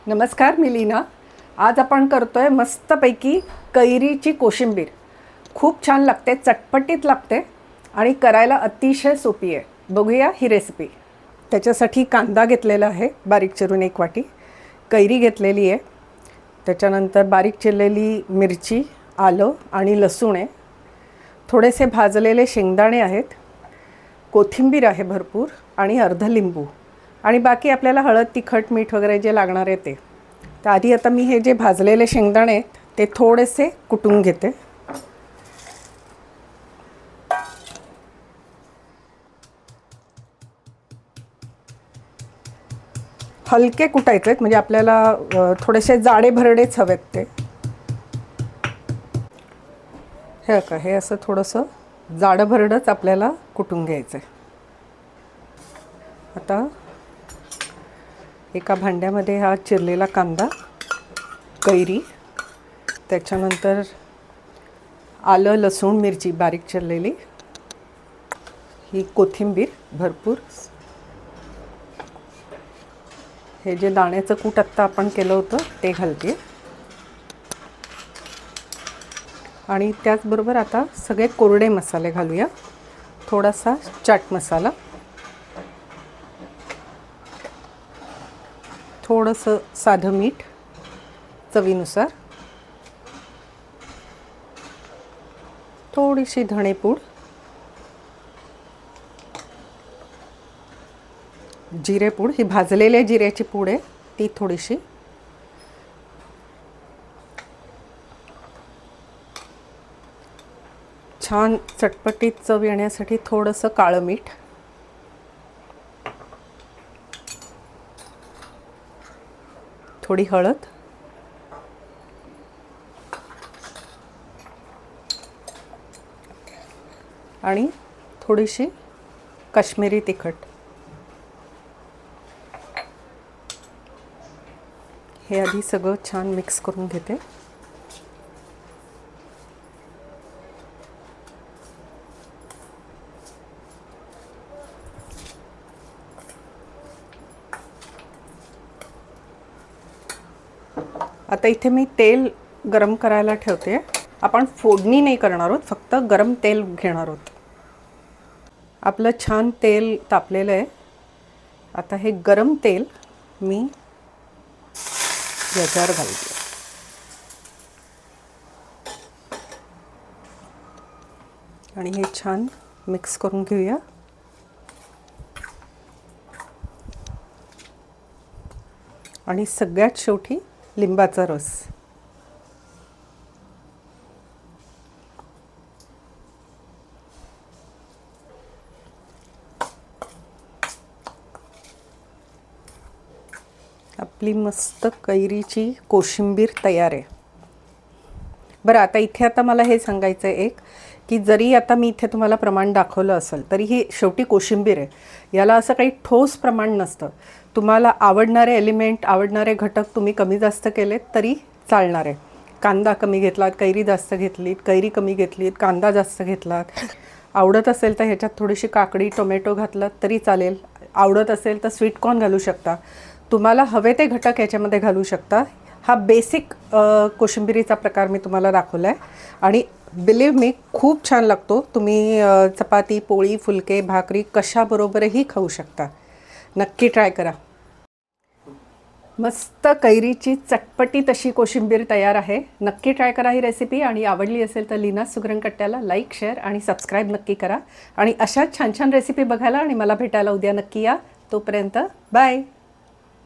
नमस्कार, मी लीना. आज आपण करतोय मस्तपैकी कैरीची कोशिंबीर. खूप छान लागते, चटपटीत लागते आणि करायला अतिशय सोपी आहे. बघूया ही रेसिपी. त्याच्यासाठी कांदा घेतलेला आहे बारीक चिरून 1 वाटी, कैरी घेतलेली आहे, त्याच्यानंतर बारीक चिरलेली मिरची, आलं आणि लसूण आहे, थोडेसे भाजलेले शेंगदाणे आहेत, कोथिंबीर आहे भरपूर आणि अर्ध लिंबू आणि बाकी आपल्याला हळद, तिखट, मीठ वगैरे जे लागणार आहे ते. तर आधी आता मी हे जे भाजलेले शेंगदाणे आहेत ते थोडेसे कुटून घेते. हलके कुटायचे आहेत, म्हणजे आपल्याला थोडेसे जाडे भरडेच हवेत ते. हे असं थोडंसं जाडं भरडच आपल्याला कुटून घ्यायचं आहे. आता एका भांड्यामध्ये हा चिरलेला कांदा, कैरी, त्याच्यानंतर आलं, लसूण, मिरची बारीक चिरलेली, ही कोथिंबीर भरपूर, हे जे दाण्याचं कूट आत्ता आपण केलं होतं ते घालते आणि त्याचबरोबर आता सगळे कोरडे मसाले घालूया. थोडासा चाट मसाला, थोडंसं साधं मीठ चवीनुसार, थोडीशी धणेपूड, जिरेपूड, ही भाजलेल्या जिऱ्याची पूड आहे ती थोडीशी, छान चटपटीत चव येण्यासाठी थोडंसं काळं मीठ, थोडी हळद, आणि थोडीशी काश्मीरी तिखट. हे आधी सगळं छान मिक्स करून घेते. आता इथे मी तेल गरम करायला ठेवते. आपण फोडणी नाही करणार आहोत, फक्त गरम तेल घेणार आहोत. आपलं छान तेल तापलेलं आहे. आता हे गरम तेल मी याच्यावर घालते आणि हे छान मिक्स करून घेऊया. आणि सगळ्यात शेवटी लिंबाचा रस. आपली मस्त कैरीची कोशिंबीर तयार आहे. बरं, आता मला हे सांगायचं आहे की जरी आता मी इथे तुम्हाला प्रमाण दाखवलं असेल तरी ही शेवटी कोशिंबीर आहे. याला असं काही ठोस प्रमाण नसतं. तुम्हाला आवडणारे एलिमेंट, आवडणारे घटक तुम्ही कमी जास्त केलेत तरी चालणार आहे. कांदा कमी घेतलात, कैरी जास्त घेतलीत, कैरी कमी घेतलीत, कांदा जास्त घेतलात, आवडत असेल तर ह्याच्यात थोडीशी काकडी, टोमॅटो घातलात तरी चालेल. आवडत असेल तर स्वीटकॉर्न घालू शकता. तुम्हाला हवे ते घटक याच्यामध्ये घालू शकता. हा बेसिक कोशिंबिरीचा प्रकार मी तुम्हाला दाखवला आहे आणि बिलीव्ह मी खूप छान लागतो. तुम्ही चपाती, पोळी, फुलके, भाकरी कशाबरोबरही खाऊ शकता. नक्की ट्राय करा. मस्त कैरीची चटपटीत अशी कोशिंबीर तयार आहे. नक्की ट्राय करा ही रेसिपी आणि आवडली असेल तर लीना सुगरण कट्ट्याला लाईक, शेअर आणि सबस्क्राईब नक्की करा. आणि अशा छान छान रेसिपी बघायला आणि मला भेटायला उद्या नक्की या. तोपर्यंत बाय.